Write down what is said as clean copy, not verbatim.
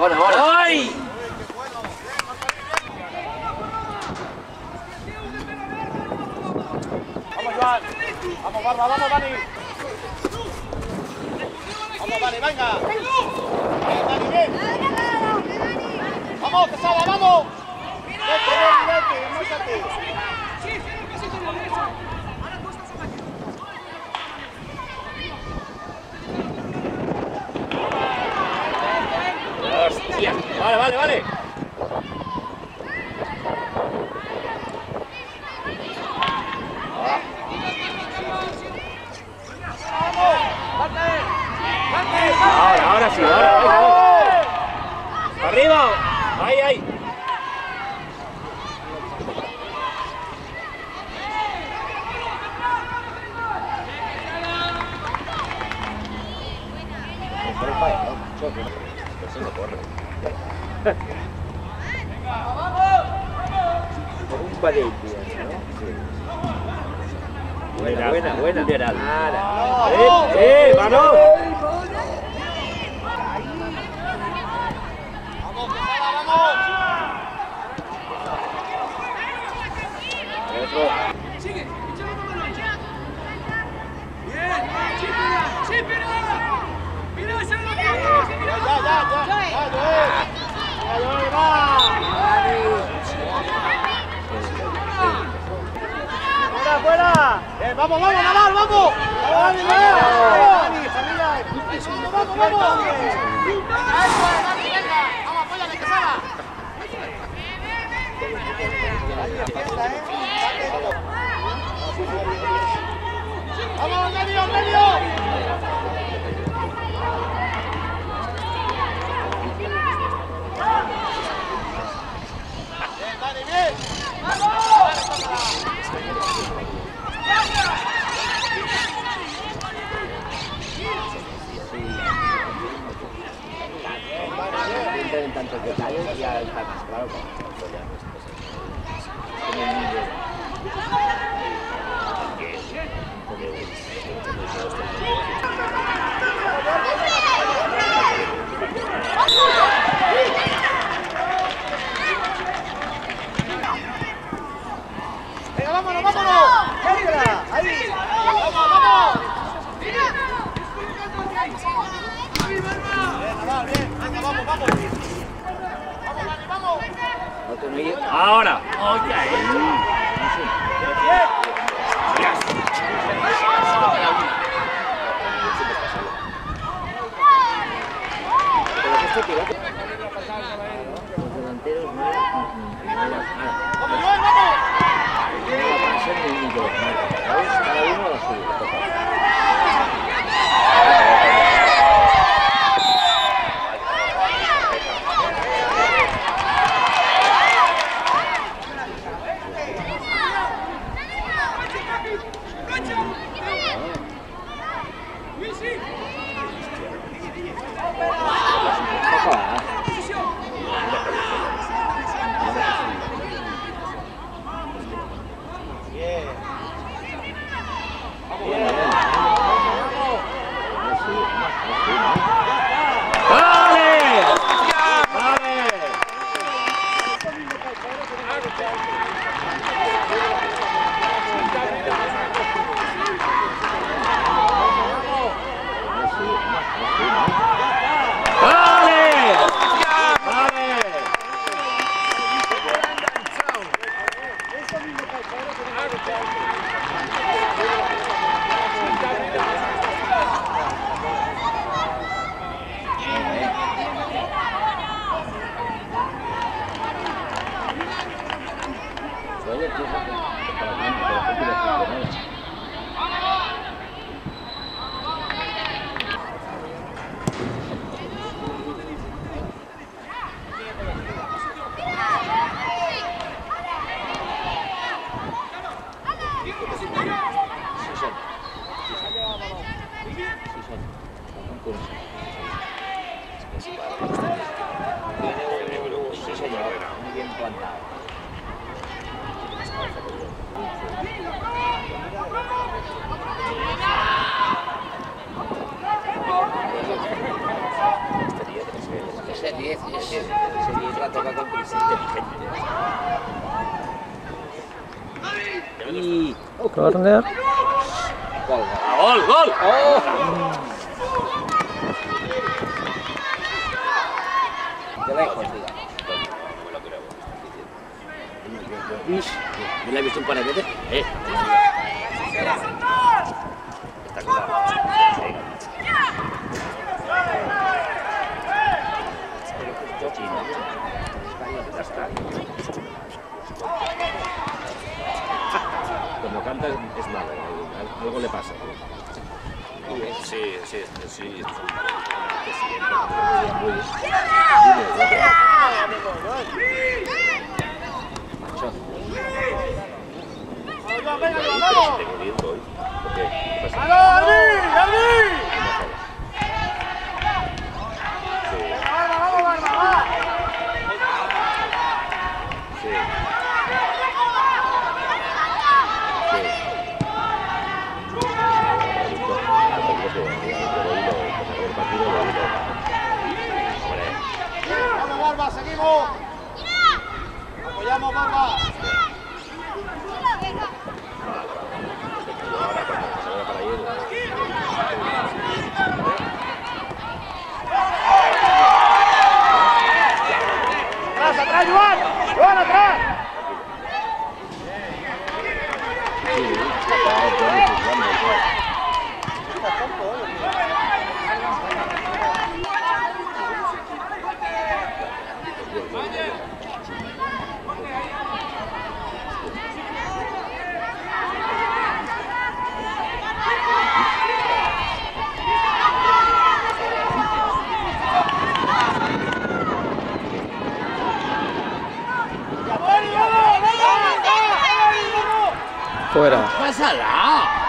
Bueno, bueno. ¡Ay! Vamos, Joan. Vamos, Barba, vamos, Dani. Vamos, Dani, venga. Dani, ven. Vamos, Quesada, vamos. Vete, márcate. ¡Hostia! Vale, vale, vale. Ahora sí, ahora. ¡Arriba! ¡Ahí, ahí! Un padillo, ¿no? Buena, buena, buena. Liberal. Vamos, ¡Mano! Quesada, vamos. Sigue, échale una mano. Bien, sí, pero. Mira, esa es la que. ¡Fuera, fuera! ¡Vamos, vamos, Nadal, vamos! ¡Vamos, vamos! ¡Vamos, apóyale, Quesada! ¡Vamos, medio, medio! ¡Bien, Dani, bien! En tantos detalles ya está más claro que ¡Venga, vámonos, vámonos! ¡Venga! ¡Ahí! ¡Vamos, vamos! Bien, Nadal, bien. Venga, vamos, vamos. Vamos, Dani, vamos. Ahora. los delanteros no ¡Vamos, Joan, vamos! pasan ni los marcos, ¿sabes? Cada uno a lo suyo. Muy bien plantado. Ahí. Corner. Gol, Gol, gol. de lejos, diga. Yo la he visto un par de veces. Está claro. Ya está. Cuando canta es malo, algo le pasa. Sí, sí, sí. ¡Vamos, Barba! ¡Seguimos! ¡Apoyamos, Barba! ¡Atrás, atrás, Joan! ¡Joan, atrás! Fuera. ¡Pásala!